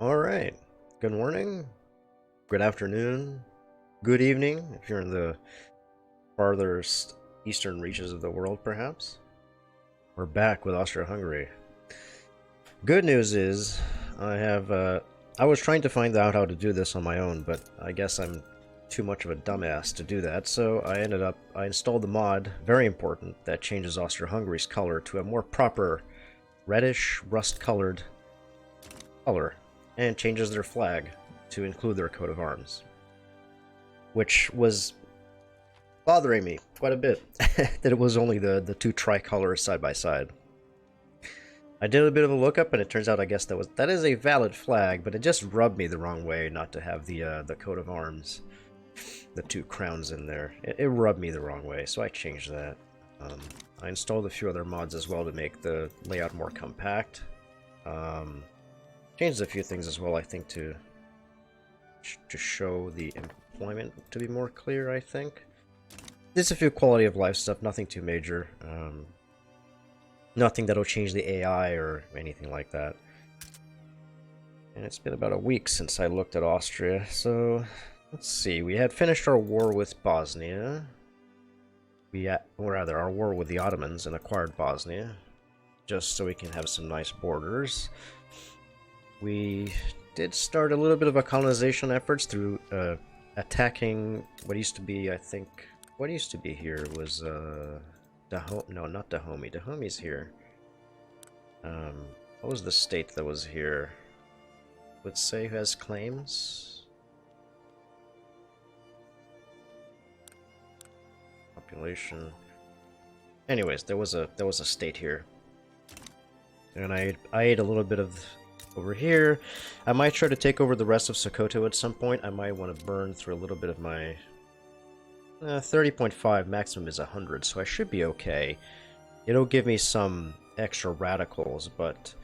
All right. Good morning, good afternoon, good evening, if you're in the farthest eastern reaches of the world, perhaps. We're back with Austria-Hungary. Good news is, I was trying to find out how to do this on my own, but I guess I'm too much of a dumbass to do that, so I installed the mod, very important, that changes Austria-Hungary's color to a more proper reddish, rust-colored color, and changes their flag to include their coat of arms, which was bothering me quite a bit that it was only the two tricolors side by side. I did a bit of a lookup, and it turns out I guess that is a valid flag, but it just rubbed me the wrong way not to have the coat of arms, the two crowns in there. It rubbed me the wrong way, so I changed that. I installed a few other mods as well to make the layout more compact. Changed a few things as well, I think, to show the employment to be more clear, I think. There's a few quality of life stuff, nothing too major. Nothing that'll change the AI or anything like that. And it's been about a week since I looked at Austria, so let's see. We had finished our war with Bosnia. Or rather, our war with the Ottomans and acquired Bosnia, just so we can have some nice borders. We did start a little bit of a colonization efforts through attacking what used to be, I think, what used to be here was no, not Dahomey. Dahomey's here. What was the state that was here? Let's say who has claims. Population. Anyways, there was a state here, and I ate a little bit of over here. I might try to take over the rest of Sokoto at some point. I might want to burn through a little bit of my 30.5, maximum is 100, so I should be okay. It'll give me some extra radicals, but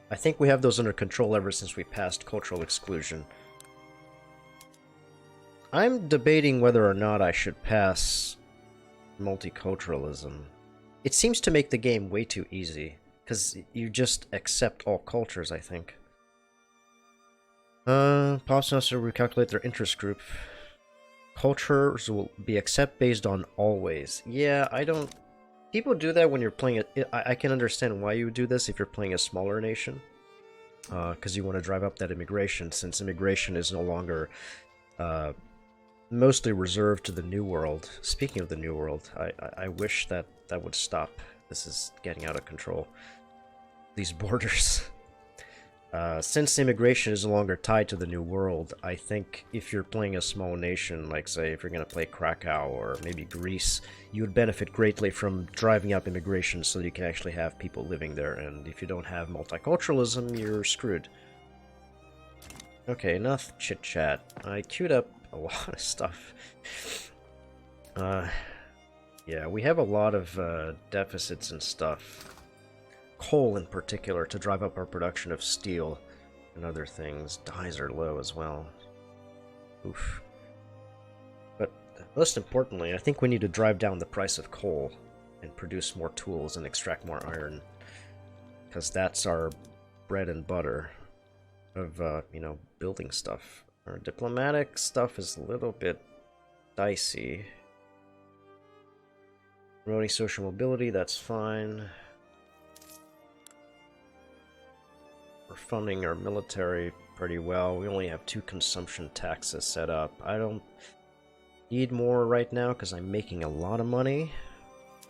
I think we have those under control ever since we passed cultural exclusion. I'm debating whether or not I should pass multiculturalism. It seems to make the game way too easy, because you just accept all cultures, I think. Pops wants to recalculate their interest group. Cultures will be accept based on always. Yeah, I don't... People do that when you're playing it. I can understand why you would do this if you're playing a smaller nation. Because you want to drive up that immigration, since immigration is no longer mostly reserved to the New World. Speaking of the New World, I wish that would stop. This is getting out of control. These borders. Since immigration is no longer tied to the New World, I think if you're playing a small nation, like say if you're going to play Krakow or maybe Greece, you would benefit greatly from driving up immigration so that you can actually have people living there, and if you don't have multiculturalism, you're screwed. Okay, enough chit-chat. I queued up a lot of stuff. Yeah, we have a lot of deficits and stuff. Coal in particular, to drive up our production of steel and other things. Dyes are low as well. Oof. But most importantly, I think we need to drive down the price of coal and produce more tools and extract more iron, because that's our bread and butter of, you know, building stuff. Our diplomatic stuff is a little bit dicey. Promoting social mobility, that's fine. We're funding our military pretty well. We only have 2 consumption taxes set up. I don't need more right now because I'm making a lot of money.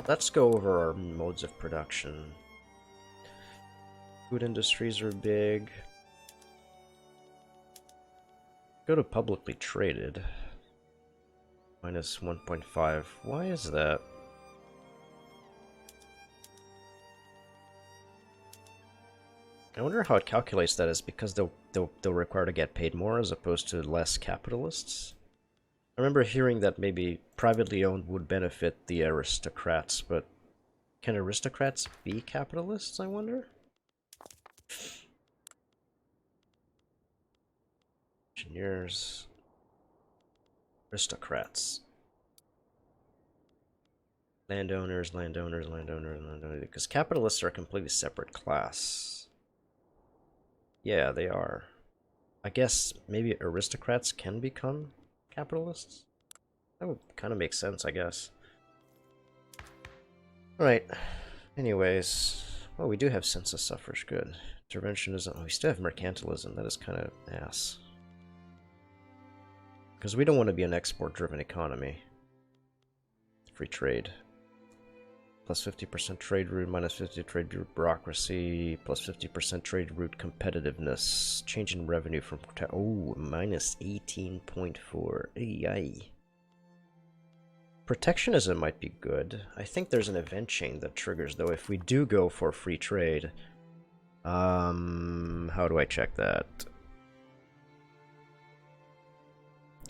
Let's go over our modes of production. Food industries are big. Go to publicly traded. Minus 1.5. Why is that? I wonder how it calculates that. Is because they'll require to get paid more as opposed to less capitalists? I remember hearing that maybe privately owned would benefit the aristocrats, but can aristocrats be capitalists, I wonder? Engineers. Aristocrats. Landowners, landowners, landowners, landowners. Because capitalists are a completely separate class. Yeah, they are. I guess maybe aristocrats can become capitalists? That would kind of make sense, I guess. Alright. Anyways. Oh, we do have census suffrage. Good. Interventionism. Oh, we still have mercantilism. That is kind of ass. Because we don't want to be an export-driven economy. Free trade. Plus 50% trade route, minus 50 trade route bureaucracy, plus 50% trade route competitiveness. Change in revenue from... Oh, minus 18.4. Ay. Protectionism might be good. I think there's an event chain that triggers, though, if we do go for free trade. How do I check that?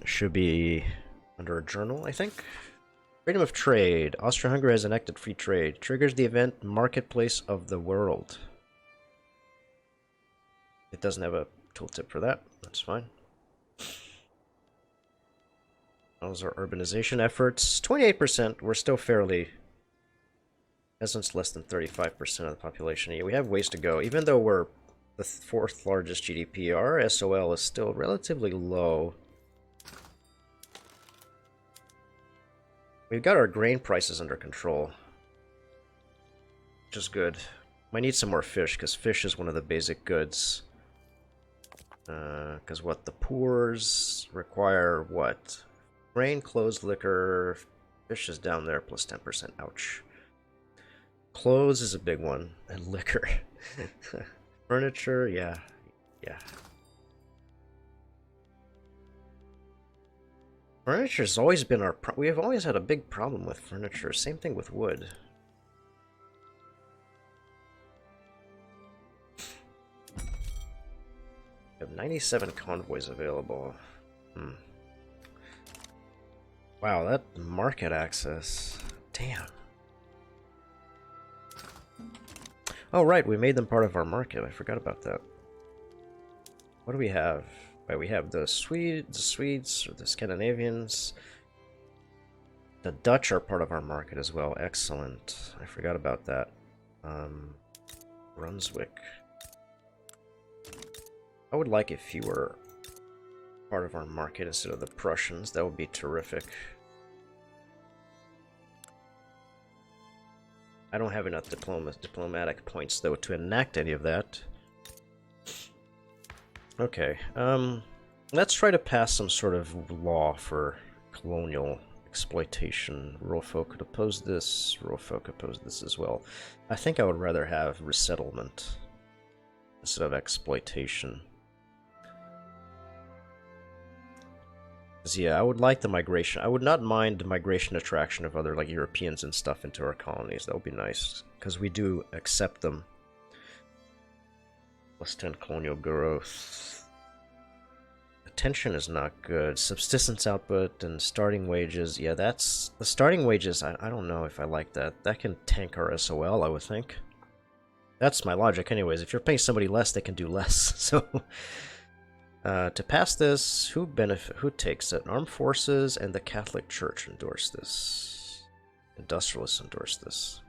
Should be under a journal, I think. Freedom of trade. Austria-Hungary has enacted free trade. Triggers the event Marketplace of the World. It doesn't have a tooltip for that. That's fine. Those are urbanization efforts. 28%. We're still fairly... Peasants less than 35% of the population. Yeah, we have ways to go. Even though we're the fourth largest GDP, our SOL is still relatively low. We've got our grain prices under control, which is good. Might need some more fish, because fish is one of the basic goods. Because what? The poors require what? Grain, clothes, liquor. Fish is down there, plus 10%. Ouch. Clothes is a big one, and liquor. Furniture, yeah. Furniture's always been our we have always had a big problem with furniture. Same thing with wood. We have 97 convoys available. Wow, that market access. Damn. Oh, right, we made them part of our market. I forgot about that. What do we have? Right, we have the Swedes, or the Scandinavians. The Dutch are part of our market as well. Excellent. I forgot about that. Brunswick. I would like if you were part of our market instead of the Prussians. That would be terrific. I don't have enough diplomatic points, though, to enact any of that. Okay, let's try to pass some sort of law for colonial exploitation. Rural folk could oppose this, rural folk oppose this as well. I think I would rather have resettlement instead of exploitation. Yeah, I would like the migration. I would not mind the migration attraction of other, like, Europeans and stuff into our colonies. That would be nice, because we do accept them. Plus 10 colonial growth. Attention is not good. Subsistence output and starting wages. Yeah, that's... The starting wages, I don't know if I like that. That can tank our SOL, I would think. That's my logic anyways. If you're paying somebody less, they can do less. So... to pass this, who takes it? Armed Forces and the Catholic Church endorse this. Industrialists endorse this.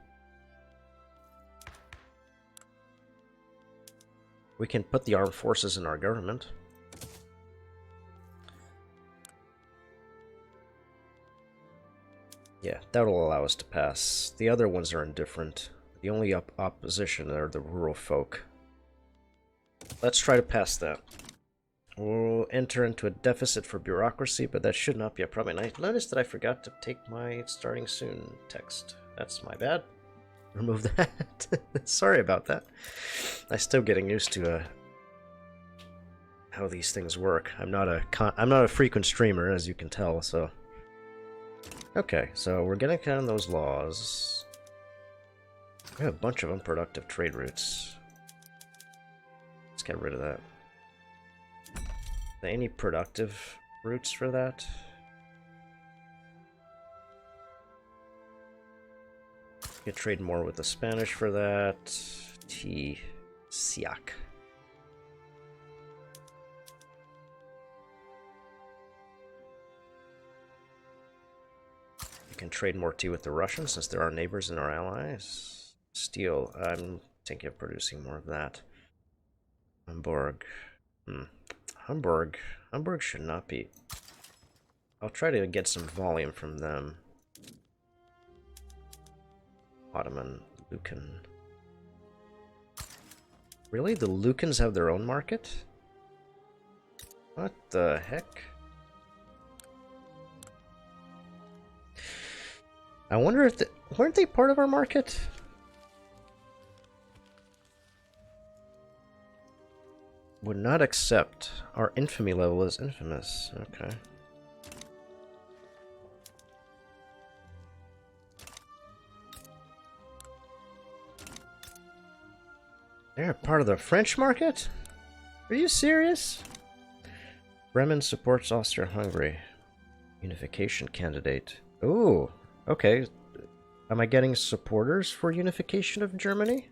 We can put the armed forces in our government. Yeah, that'll allow us to pass. The other ones are indifferent. The only opposition are the rural folk. Let's try to pass that. We'll enter into a deficit for bureaucracy, but that should not be a problem. And I noticed that I forgot to take my starting soon text. That's my bad. Remove that. Sorry about that. I'm still getting used to how these things work. I'm not a frequent streamer, as you can tell. So okay, so we're getting kind of those laws. We have a bunch of unproductive trade routes. Let's get rid of that. Are there any productive routes for that? You can trade more with the Spanish for that. Siak. You can trade more tea with the Russians since they're our neighbors and our allies. Steel. I'm thinking of producing more of that. Hamburg. Hamburg. Hamburg should not be... I'll try to get some volume from them. Ottoman, Lucan. Really? The Lucans have their own market? What the heck? I wonder if weren't they part of our market? Would not accept. Our infamy level is infamous. Okay. They're part of the French market? Are you serious? Bremen supports Austria-Hungary. Unification candidate. Ooh, okay. Am I getting supporters for unification of Germany?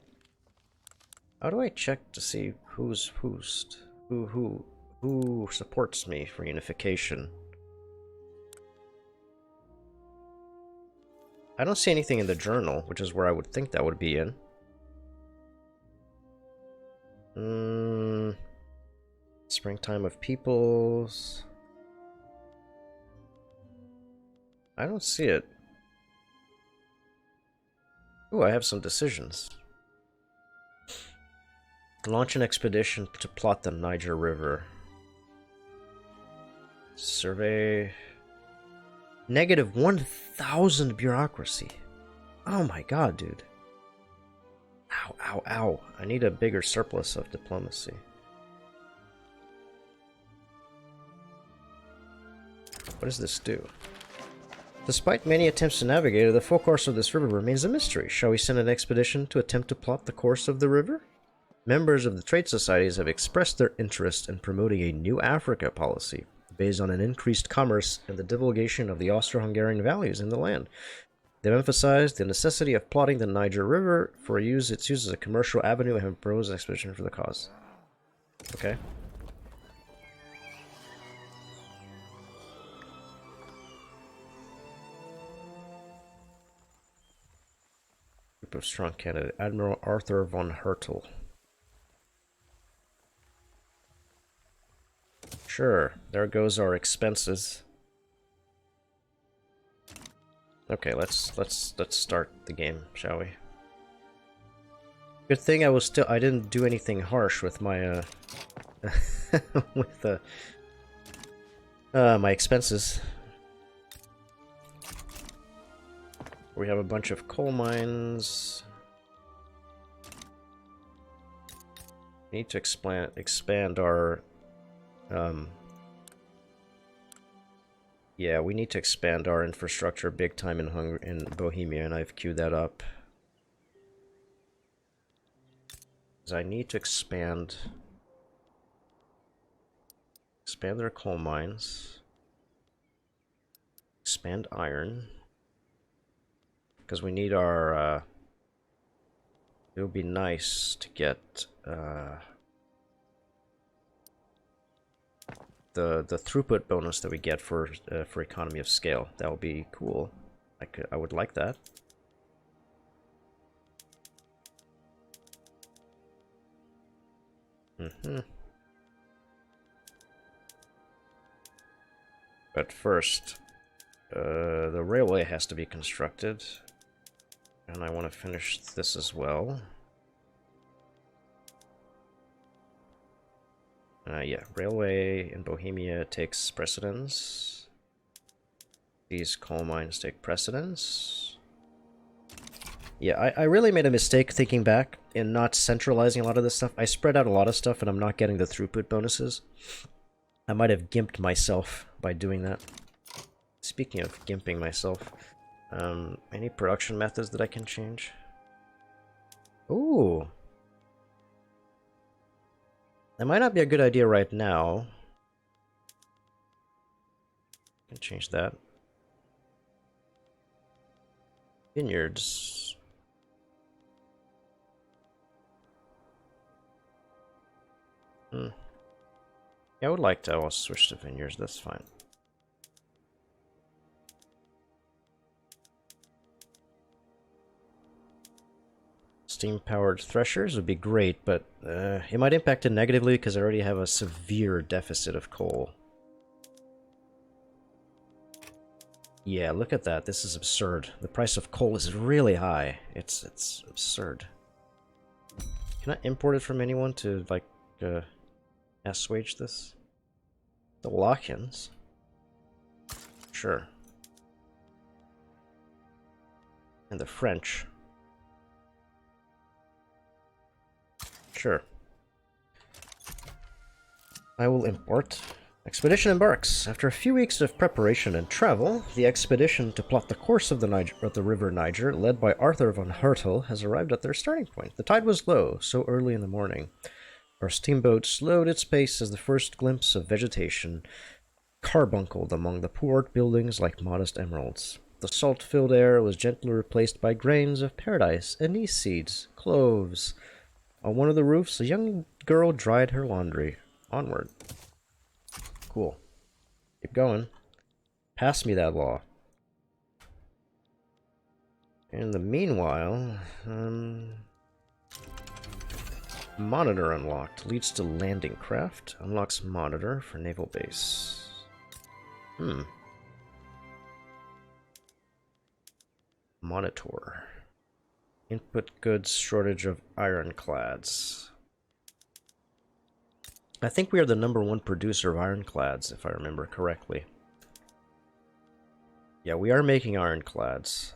How do I check to see who supports me for unification? I don't see anything in the journal, which is where I would think that would be in. Springtime of Peoples. I don't see it. Ooh, I have some decisions. Launch an expedition to plot the Niger River. Survey. Negative 1,000 bureaucracy. Oh my god, dude. Ow, ow, ow. I need a bigger surplus of diplomacy. What does this do? Despite many attempts to navigate it, the full course of this river remains a mystery. Shall we send an expedition to attempt to plot the course of the river? Members of the trade societies have expressed their interest in promoting a new Africa policy based on an increased commerce and the divulgation of the Austro-Hungarian values in the land. They've emphasized the necessity of plotting the Niger River for its use as a commercial avenue and have proposed an expedition for the cause. Okay. Group of strong candidate. Admiral Arthur von Hertel. Sure, there goes our expenses. Okay, let's start the game, shall we? Good thing I didn't do anything harsh with my with my expenses. We have a bunch of coal mines. We need to expand our yeah, we need to expand our infrastructure big time in Bohemia, and I've queued that up. Because I need to expand their coal mines, expand iron, because we need our it would be nice to get the throughput bonus that we get for economy of scale. That would be cool. I would like that. But first, the railway has to be constructed, and I want to finish this as well. Yeah, railway in Bohemia takes precedence. These coal mines take precedence. Yeah, I really made a mistake thinking back in not centralizing a lot of this stuff. I spread out a lot of stuff and I'm not getting the throughput bonuses. I might have gimped myself by doing that. Speaking of gimping myself, any production methods that I can change? Ooh. That might not be a good idea right now. I can change that. Vineyards. Yeah, I would like to also switch to vineyards, that's fine. Steam-powered threshers would be great, but it might impact it negatively because I already have a severe deficit of coal. Yeah, look at that. This is absurd. The price of coal is really high. It's absurd. Can I import it from anyone to, like, assuage this? The Wallachians? Sure. And the French. Sure. I will import. Expedition embarks. After a few weeks of preparation and travel, the expedition to plot the course of the river Niger, led by Arthur von Hertel, has arrived at their starting point. The tide was low, so early in the morning. Our steamboat slowed its pace as the first glimpse of vegetation carbuncled among the port buildings like modest emeralds. The salt-filled air was gently replaced by grains of paradise, anise seeds, cloves. On one of the roofs, a young girl dried her laundry. Onward. Cool. Keep going. Pass me that law. In the meanwhile, monitor unlocked. Leads to landing craft. Unlocks monitor for naval base. Monitor. Input goods, shortage of ironclads. I think we are the #1 producer of ironclads, if I remember correctly. Yeah, we are making ironclads.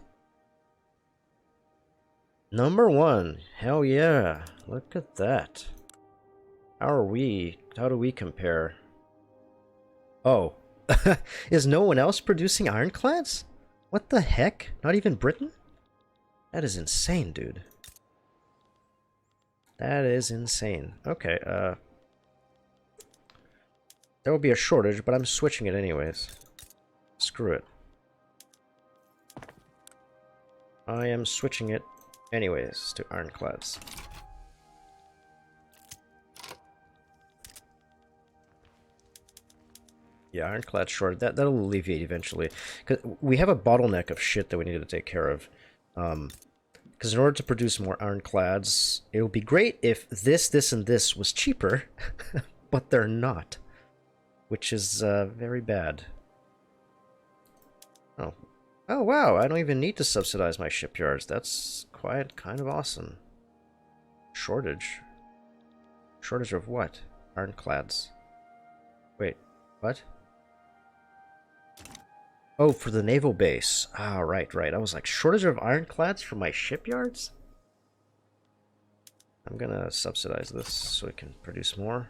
#1! Hell yeah! Look at that. How are we? How do we compare? Oh. Is no one else producing ironclads? What the heck? Not even Britain? That is insane, dude. That is insane. Okay, there will be a shortage, but I'm switching it anyways. Screw it. I am switching it anyways to ironclads. Yeah, ironclad short. That'll alleviate eventually. Cause we have a bottleneck of shit that we need to take care of. Because in order to produce more ironclads, it would be great if this, and this was cheaper, but they're not. Which is very bad. Oh. Oh, wow, I don't even need to subsidize my shipyards. That's quite kind of awesome. Shortage. Shortage of what? Ironclads. Wait, what? Oh, for the naval base. Ah, right. I was like, shortage of ironclads for my shipyards? I'm gonna subsidize this so it can produce more.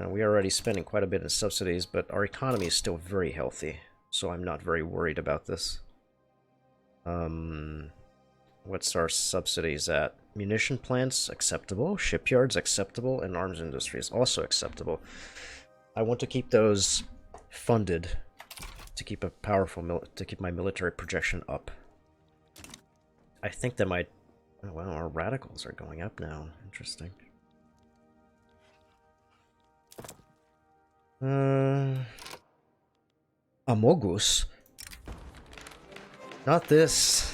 We are already spending quite a bit in subsidies, but our economy is still very healthy, so I'm not very worried about this. What's our subsidies at? Munition plants, acceptable. Shipyards, acceptable. And arms industries, also acceptable. I want to keep those funded to keep a powerful to keep my military projection up. I think that might... Oh, wow, our radicals are going up now. Interesting. Amogus? Not this.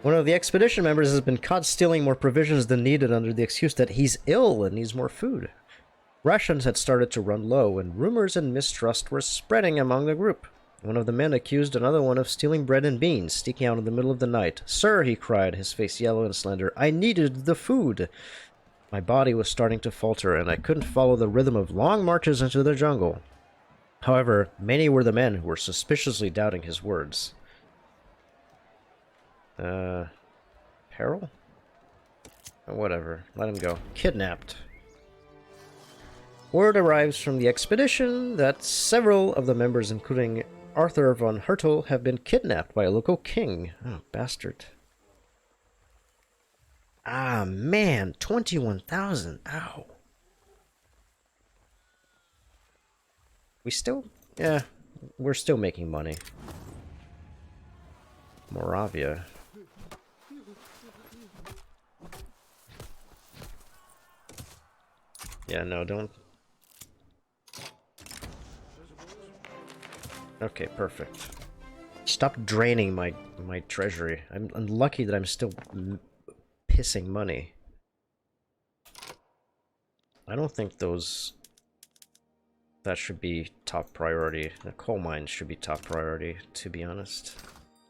One of the expedition members has been caught stealing more provisions than needed under the excuse that he's ill and needs more food. Rations had started to run low, and rumors and mistrust were spreading among the group. One of the men accused another one of stealing bread and beans, sneaking out in the middle of the night. "Sir," he cried, his face yellow and slender, "I needed the food." My body was starting to falter, and I couldn't follow the rhythm of long marches into the jungle. However, many were the men who were suspiciously doubting his words. Peril? Whatever, let him go. Kidnapped. Word arrives from the expedition that several of the members, including Arthur von Hertel, have been kidnapped by a local king. Oh, bastard. Ah, man, 21,000. Ow. We still... Yeah, we're still making money. Moravia. Yeah, no, don't... Okay, perfect. Stop draining my treasury. I'm lucky that I'm still pissing money. I don't think that should be top priority. The coal mines should be top priority, to be honest.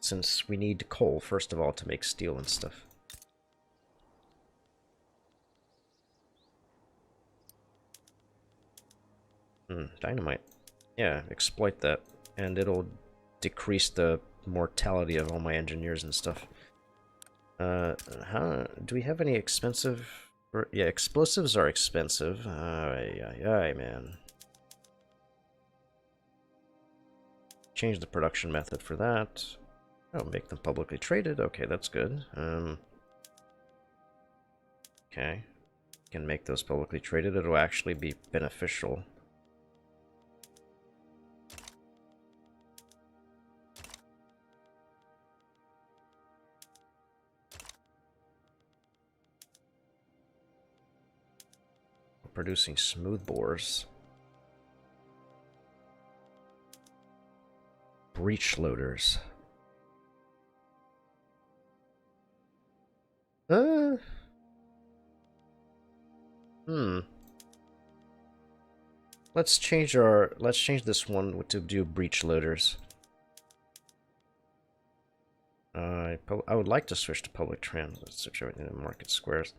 Since we need coal, first of all, to make steel and stuff. Dynamite. Yeah, exploit that. And it'll decrease the mortality of all my engineers and stuff. Do we have any expensive... Yeah, explosives are expensive. Ay, man. Change the production method for that. Oh, make them publicly traded. Okay, that's good. Okay. Can make those publicly traded. It'll actually be beneficial. Producing smooth bores. Breech loaders. Let's change this one to do breech loaders. I would like to switch to public trans. Let's switch everything to market squares.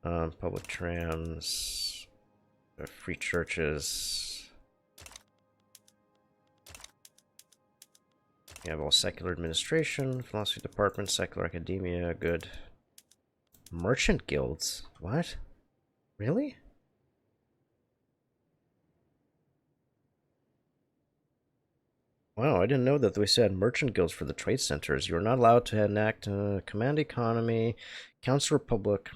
Public trans, free churches. You have all secular administration, philosophy department, secular academia, good. Merchant guilds? What? Really? Wow, I didn't know that we said merchant guilds for the trade centers. You're not allowed to enact command economy, council republic,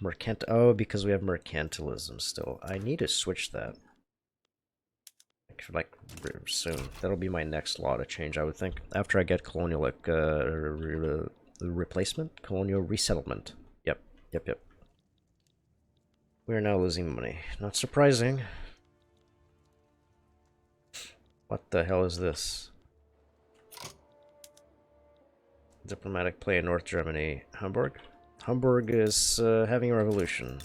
oh, because we have mercantilism still. I need to switch that. Like soon. That'll be my next law to change, I would think. After I get colonial replacement, colonial resettlement. Yep. We are now losing money. Not surprising. What the hell is this? Diplomatic play in North Germany. Hamburg? Hamburg is having a revolution.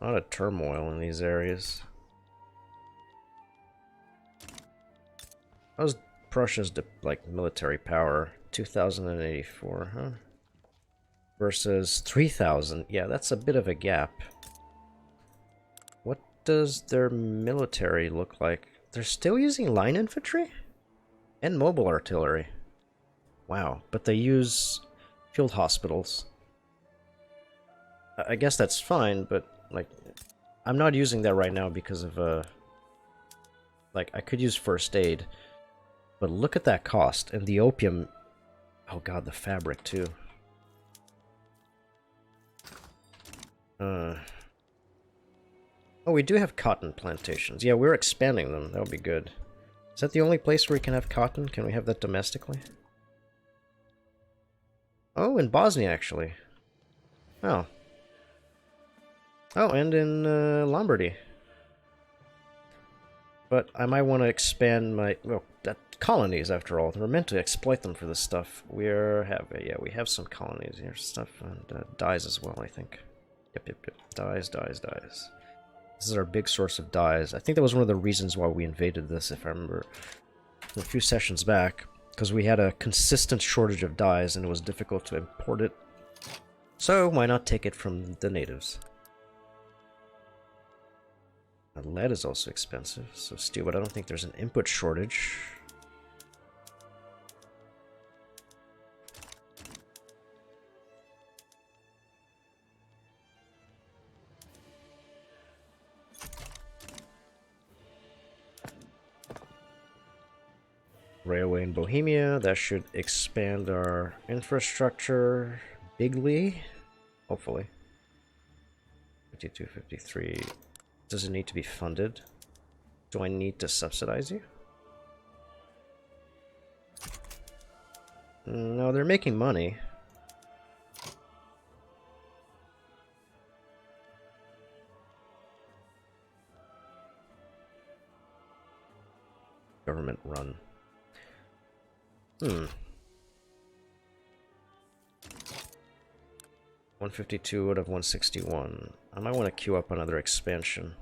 A lot of turmoil in these areas. How's Prussia's like military power? 2,084, huh? Versus 3,000. Yeah, that's a bit of a gap. What does their military look like? They're still using line infantry? And mobile artillery. Wow, but they use field hospitals. I guess that's fine, but, like, I'm not using that right now because of, like, I could use first aid. But look at that cost, and the opium... Oh god, the fabric, too. Oh, we do have cotton plantations. Yeah, we're expanding them. That would be good. Is that the only place where we can have cotton? Can we have that domestically? Oh, in Bosnia, actually. Oh. Oh, and in Lombardy. But I might want to expand my... Well, colonies, after all. We're meant to exploit them for this stuff. We have some colonies here. Stuff and dyes as well, I think. Yep. Dyes. This is our big source of dyes. I think that was one of the reasons why we invaded this, if I remember. A few sessions back. Because we had a consistent shortage of dyes and it was difficult to import it. So why not take it from the natives? Lead is also expensive, so steel, but I don't think there's an input shortage. Railway in Bohemia, that should expand our infrastructure bigly, hopefully. 52, 53. Does it need to be funded? Do I need to subsidize you? No, they're making money. Government run. Hmm. 152 out of 161. I might want to queue up another expansion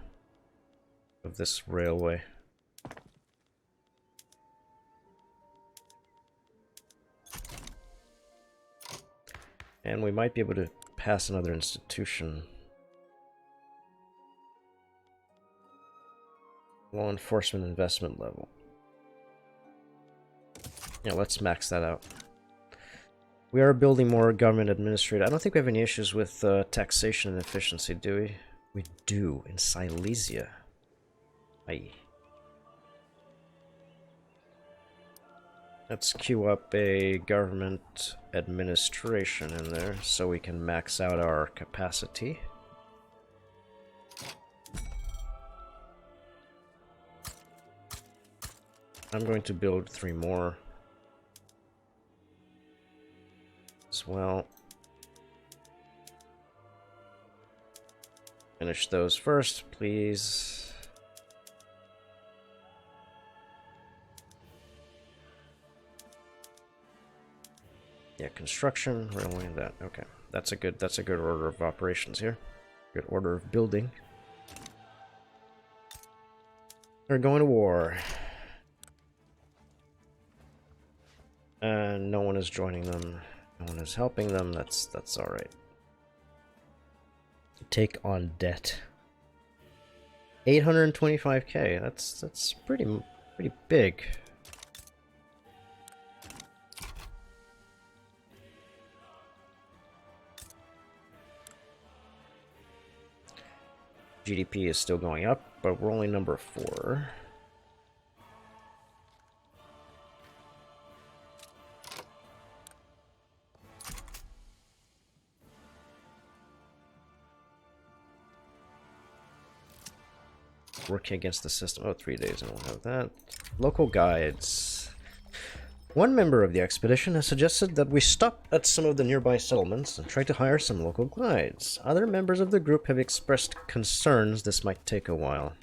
of this railway. And we might be able to pass another institution. Law enforcement investment level. Yeah, let's max that out. We are building more government administrative. I don't think we have any issues with taxation and efficiency, do we? We do, in Silesia. Aye. Let's queue up a government administration in there so we can max out our capacity. I'm going to build 3 more as well. Finish those first, please. Yeah, construction, railway, that. Okay, that's a good order of operations here. Good order of building. They're going to war. And no one is joining them. No one is helping them. That's all right. Take on debt. 825k. That's pretty big. GDP is still going up, but we're only number 4. Working against the system. Oh, 3 days, I don't have that. Local guides. One member of the expedition has suggested that we stop at some of the nearby settlements and try to hire some local guides. Other members of the group have expressed concerns this might take a while.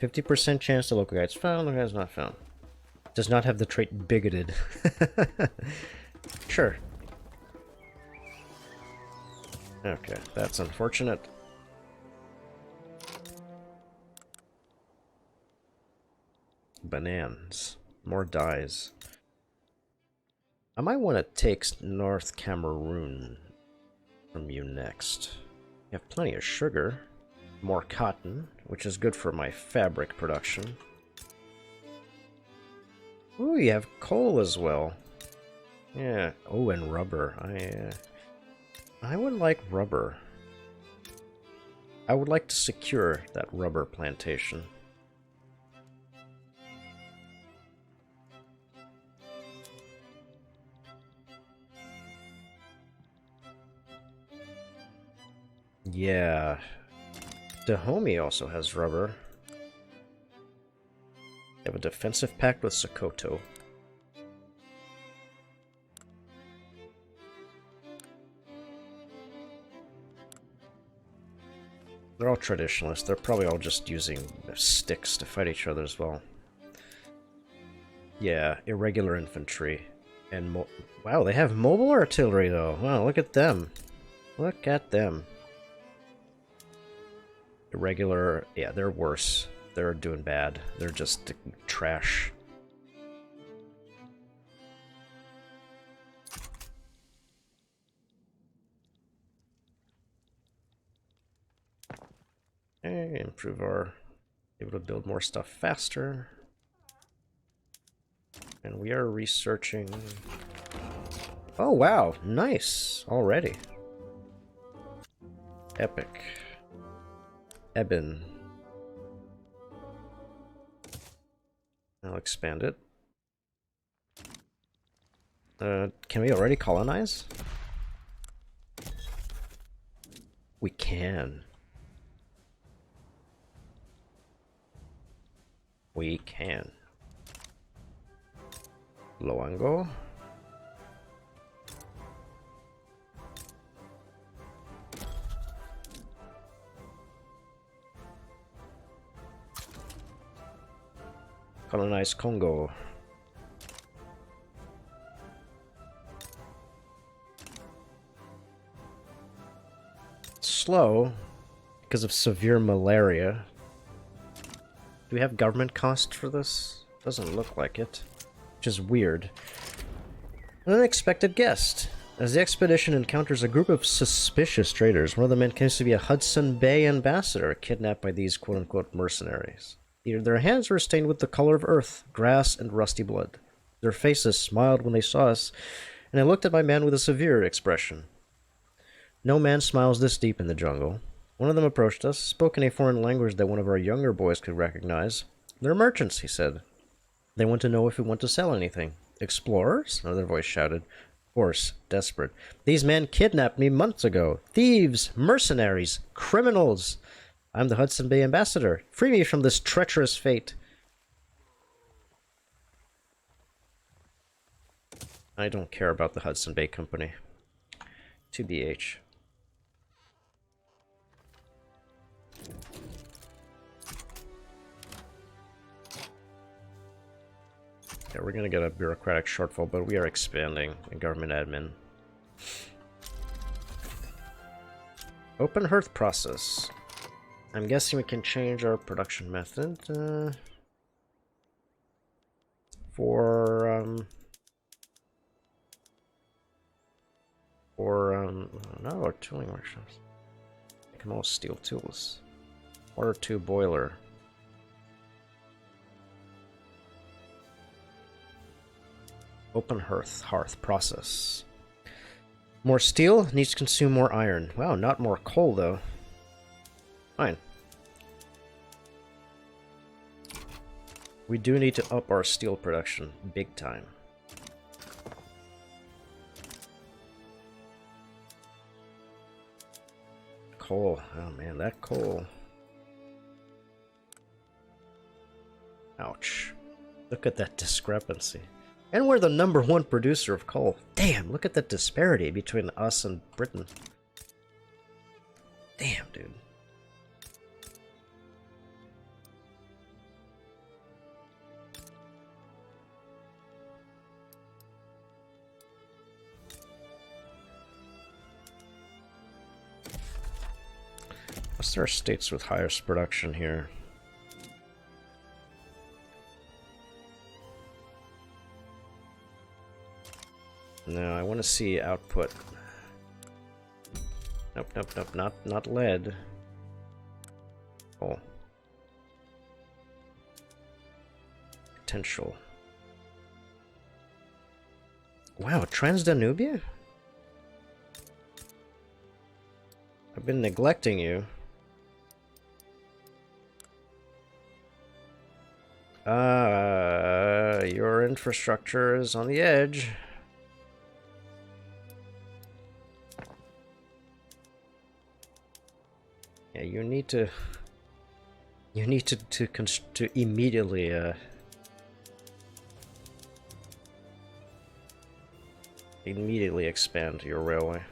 50% chance the local guide's found, local guide's not found. Does not have the trait bigoted. Sure. Okay, that's unfortunate. Bananas. More dyes. I might want to take North Cameroon from you next. You have plenty of sugar. More cotton, which is good for my fabric production. Ooh, you have coal as well. Yeah. Oh, and rubber. I would like rubber. I would like to secure that rubber plantation. Yeah. Dahomey also has rubber. They have a defensive pact with Sokoto. They're all traditionalists. They're probably all just using sticks to fight each other as well. Yeah, irregular infantry. And wow, they have mobile artillery though. Wow, look at them. Look at them. Irregular, yeah, they're worse. They're doing bad. They're just trash. Okay, improve our... able to build more stuff faster. And we are researching... Oh, wow, nice, already. Epic. Eben. I'll expand it. Can we already colonize? We can. We can. Loango. colonize Congo. Slow because of severe malaria. Do we have government cost for this? Doesn't look like it, which is weird. An unexpected guest. As the expedition encounters a group of suspicious traders, one of the men claims to be a Hudson Bay ambassador kidnapped by these quote-unquote mercenaries. Their hands were stained with the color of earth, grass, and rusty blood. Their faces smiled when they saw us, and I looked at my man with a severe expression. No man smiles this deep in the jungle. One of them approached us, spoke in a foreign language that one of our younger boys could recognize. They're merchants, he said. They want to know if we want to sell anything. Explorers? Another voice shouted. Hoarse, desperate. These men kidnapped me months ago. Thieves, mercenaries, criminals. I'm the Hudson Bay ambassador. Free me from this treacherous fate. I don't care about the Hudson Bay Company. TBH. Yeah, we're gonna get a bureaucratic shortfall, but we are expanding in government admin. Open hearth process. I'm guessing we can change our production method for no, our tooling workshops. Make them all steel tools. Water 2 boiler. Open hearth process. More steel needs to consume more iron. Wow, not more coal though. Fine. We do need to up our steel production big time. Coal. Oh man, that coal. Ouch. Look at that discrepancy. And we're the #1 producer of coal. Damn, look at that disparity between us and Britain. Damn, dude. What's our states with highest production here? No, I want to see output. Nope, nope, nope, not lead. Oh. Potential. Wow, Transdanubia? I've been neglecting you. Your infrastructure is on the edge. Yeah, you need to immediately immediately expand your railway.